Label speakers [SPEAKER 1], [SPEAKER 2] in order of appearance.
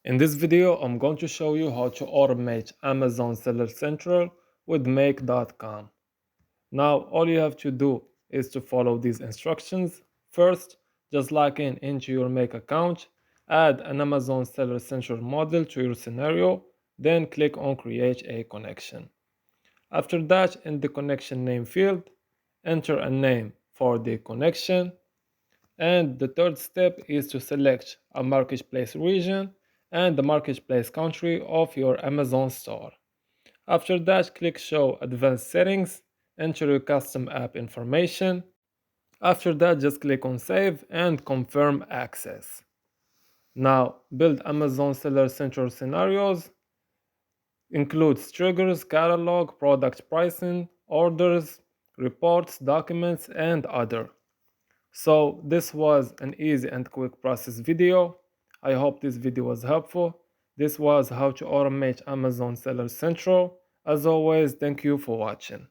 [SPEAKER 1] In this video, I'm going to show you how to automate Amazon Seller Central with make.com. Now, all you have to do is to follow these instructions. First, just log into your Make account, add an Amazon Seller Central model to your scenario, then click on Create a connection. After that, in the connection name field, enter a name for the connection. And the third step is to select a marketplace region and the marketplace country of your Amazon store. After that, click Show Advanced Settings, enter your custom app information. After that, just click on Save and confirm access. Now, build Amazon Seller Central scenarios. Includes triggers, catalog, product pricing, orders, reports, documents, and other. So this was an easy and quick process video. I hope this video was helpful. This was how to automate Amazon Seller Central. As always, thank you for watching.